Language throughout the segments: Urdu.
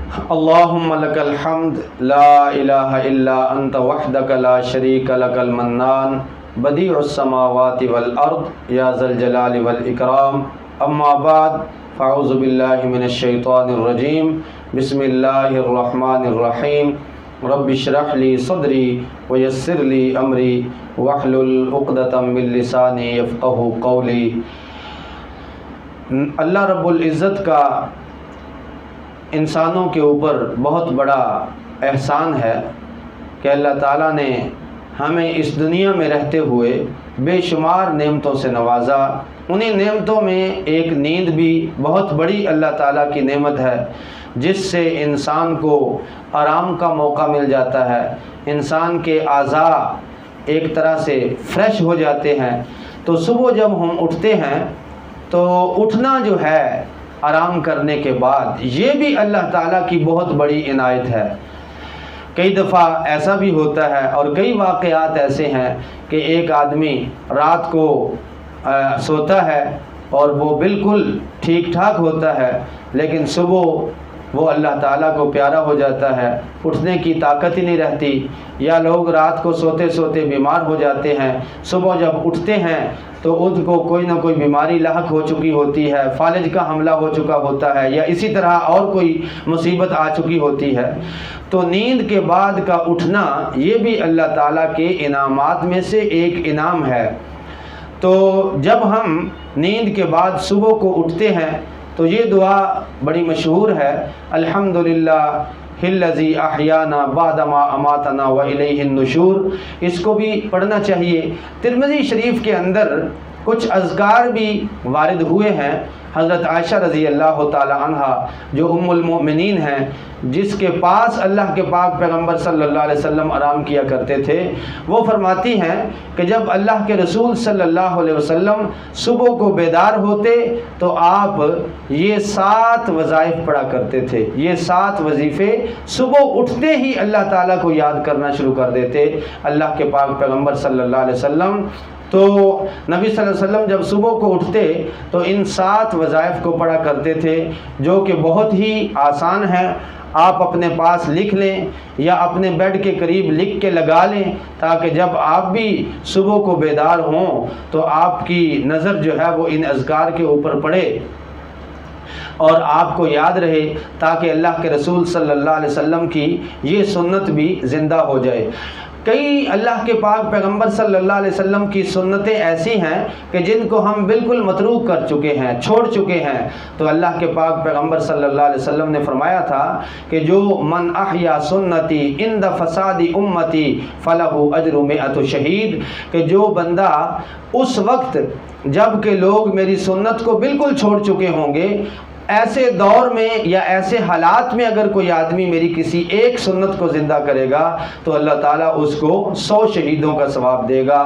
اللہم لک الحمد لا الہ الا انت وحدک لا شریک لک المنان بدیع السماوات والارض یا ذا الجلال والاکرام اما بعد فاعوذ باللہ من الشیطان الرجیم بسم اللہ الرحمن الرحیم رب اشرح لی صدری ویسر لی امری واحلل عقدۃ من لسانی یفقہوا قولی۔ اللہ رب العزت کا انسانوں کے اوپر بہت بڑا احسان ہے کہ اللہ تعالیٰ نے ہمیں اس دنیا میں رہتے ہوئے بے شمار نعمتوں سے نوازا۔ انہیں نعمتوں میں ایک نیند بھی بہت بڑی اللہ تعالیٰ کی نعمت ہے، جس سے انسان کو آرام کا موقع مل جاتا ہے، انسان کے اعضاء ایک طرح سے فریش ہو جاتے ہیں۔ تو صبح جب ہم اٹھتے ہیں تو اٹھنا جو ہے آرام کرنے کے بعد، یہ بھی اللہ تعالیٰ کی بہت بڑی عنایت ہے۔ کئی دفعہ ایسا بھی ہوتا ہے اور کئی واقعات ایسے ہیں کہ ایک آدمی رات کو سوتا ہے اور وہ بالکل ٹھیک ٹھاک ہوتا ہے، لیکن صبح وہ اللہ تعالیٰ کو پیارا ہو جاتا ہے، اٹھنے کی طاقت ہی نہیں رہتی، یا لوگ رات کو سوتے سوتے بیمار ہو جاتے ہیں، صبح جب اٹھتے ہیں تو ان کو کوئی نہ کوئی بیماری لاحق ہو چکی ہوتی ہے، فالج کا حملہ ہو چکا ہوتا ہے، یا اسی طرح اور کوئی مصیبت آ چکی ہوتی ہے۔ تو نیند کے بعد کا اٹھنا یہ بھی اللہ تعالیٰ کے انعامات میں سے ایک انعام ہے۔ تو جب ہم نیند کے بعد صبح کو اٹھتے ہیں تو یہ دعا بڑی مشہور ہے، الحمدللہ الذی احیانا بعد ما اماتنا والیہ النشور۔ اس کو بھی پڑھنا چاہیے۔ ترمذی شریف کے اندر کچھ اذکار بھی وارد ہوئے ہیں۔ حضرت عائشہ رضی اللہ تعالی عنہ جو ام المؤمنین ہیں، جس کے پاس اللہ کے پاک پیغمبر صلی اللہ علیہ وسلم آرام کیا کرتے تھے، وہ فرماتی ہیں کہ جب اللہ کے رسول صلی اللہ علیہ وسلم صبح کو بیدار ہوتے تو آپ یہ 7 وظائف پڑھا کرتے تھے۔ یہ 7 وظیفے صبح اٹھتے ہی اللہ تعالیٰ کو یاد کرنا شروع کر دیتے اللہ کے پاک پیغمبر صلی اللہ علیہ وسلم۔ تو نبی صلی اللہ علیہ وسلم جب صبح کو اٹھتے تو ان 7 وظائف کو پڑھا کرتے تھے، جو کہ بہت ہی آسان ہے۔ آپ اپنے پاس لکھ لیں یا اپنے بیڈ کے قریب لکھ کے لگا لیں، تاکہ جب آپ بھی صبح کو بیدار ہوں تو آپ کی نظر جو ہے وہ ان اذکار کے اوپر پڑے اور آپ کو یاد رہے، تاکہ اللہ کے رسول صلی اللہ علیہ وسلم کی یہ سنت بھی زندہ ہو جائے۔ کئی اللہ کے پاک پیغمبر صلی اللہ علیہ وسلم کی سنتیں ایسی ہیں کہ جن کو ہم بالکل متروک کر چکے ہیں، چھوڑ چکے ہیں۔ تو اللہ کے پاک پیغمبر صلی اللہ علیہ وسلم نے فرمایا تھا کہ جو من احیا سنتی عند فساد امتی فلہ اجر 100 شہید، کہ جو بندہ اس وقت جب کہ لوگ میری سنت کو بالکل چھوڑ چکے ہوں گے، ایسے دور میں یا ایسے حالات میں اگر کوئی آدمی میری کسی ایک سنت کو زندہ کرے گا تو اللہ تعالیٰ اس کو 100 شہیدوں کا ثواب دے گا۔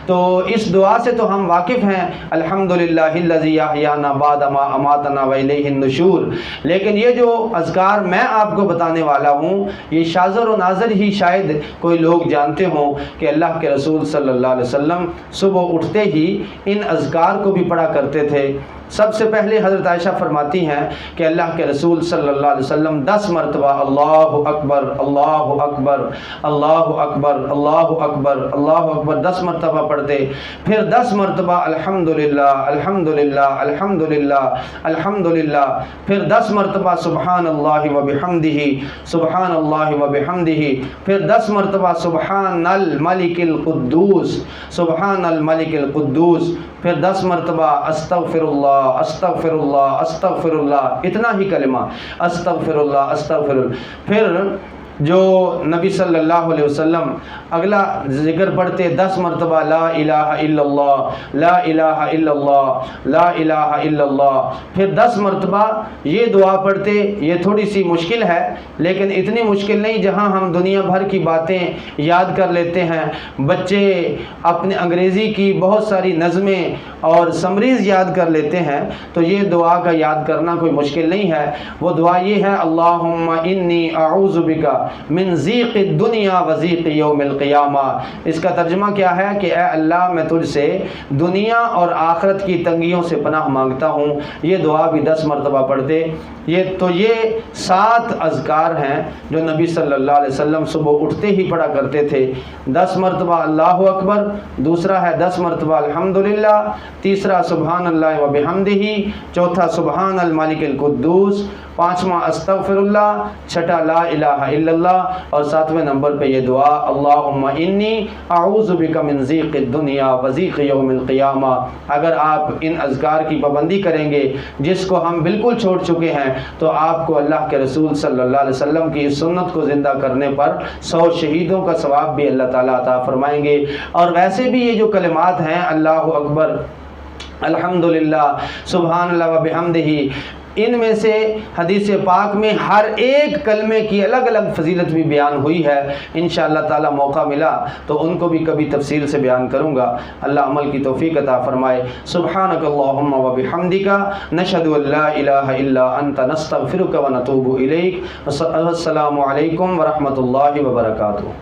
تو اس دعا سے تو ہم واقف ہیں، الحمدللہ الذی احیانا بعد ما اماتنا والیہ النشور۔ لیکن یہ جو اذکار میں آپ کو بتانے والا ہوں، یہ شاذر و نادر ہی شاید کوئی لوگ جانتے ہوں کہ اللہ کے رسول صلی اللہ علیہ وسلم صبح اٹھتے ہی ان اذکار کو بھی پڑھا کرتے تھے۔ سب سے پہلے حضرت عائشہ فرماتی ہیں کہ اللہ کے رسول صلی اللہ علیہ وسلم 10 مرتبہ اللہ اکبر اللہ اکبر اللہ اکبر اللہ اکبر اللہ اکبر 10 مرتبہ پڑھتے، پھر 10 مرتبہ الحمدللہ الحمدللہ الحمدللہ الحمدللہ، پھر 10 مرتبہ سبحان اللہ وبحمدہ سبحان اللہ وبحمدہ، پھر 10 مرتبہ سبحان الملک القدوس سبحان الملک القدوس، پھر 10 مرتبہ استغفر اللہ استغفر اللہ استغفر اللہ، اتنا ہی کلمہ استغفر اللہ استغفر اللہ۔ پھر جو نبی صلی اللہ علیہ وسلم اگلا ذکر پڑھتے 10 مرتبہ لا الہ الا اللہ لا الہ الا اللہ لا الہ الا اللہ، پھر 10 مرتبہ یہ دعا پڑھتے۔ یہ تھوڑی سی مشکل ہے، لیکن اتنی مشکل نہیں جہاں ہم دنیا بھر کی باتیں یاد کر لیتے ہیں۔ بچے اپنے انگریزی کی بہت ساری نظمیں اور سمریز یاد کر لیتے ہیں، تو یہ دعا کا یاد کرنا کوئی مشکل نہیں ہے۔ وہ دعا یہ ہے، اللہم انی اعوذ بک من ضیق الدنیا و ضیق یوم القیامہ۔ اس کا ترجمہ کیا ہے کہ اے اللہ میں تجھ سے دنیا اور آخرت کی تنگیوں سے پناہ مانگتا ہوں۔ یہ دعا بھی 10 مرتبہ پڑھتے۔ یہ 7 اذکار ہیں جو نبی صلی اللہ علیہ وسلم صبح اٹھتے ہی پڑھا کرتے تھے۔ 10 مرتبہ اللہ اکبر، دوسرا ہے 10 مرتبہ الحمدللہ، تیسرا سبحان اللہ و بحمدہ، چوتھا سبحان الملک القدوس، پانچواں استغفر اللہ، چھٹا لا الہ الا اللہ، اور 7ویں نمبر پہ یہ دعا اللہم انی اعوذ بک من ضیق الدنیا و ضیق یوم القیامہ۔ اگر آپ ان اذکار کی پابندی کریں گے جس کو ہم بالکل چھوڑ چکے ہیں، تو آپ کو اللہ کے رسول صلی اللہ علیہ وسلم کی اس سنت کو زندہ کرنے پر 100 شہیدوں کا ثواب بھی اللہ تعالیٰ عطا فرمائیں گے۔ اور ویسے بھی یہ جو کلمات ہیں اللہ اکبر، الحمدللہ، سبحان اللہ و بحمدہ، ان میں سے حدیث پاک میں ہر ایک کلمے کی الگ الگ فضیلت بھی بیان ہوئی ہے۔ انشاءاللہ تعالی موقع ملا تو ان کو بھی کبھی تفصیل سے بیان کروں گا۔ اللہ عمل کی توفیق عطا فرمائے۔ سبحانک اللہم و بحمدک، نشہد ان لا الہ الا انت، نستغفرک و نتوب الیک۔ السلام علیکم ورحمۃ اللہ وبرکاتہ۔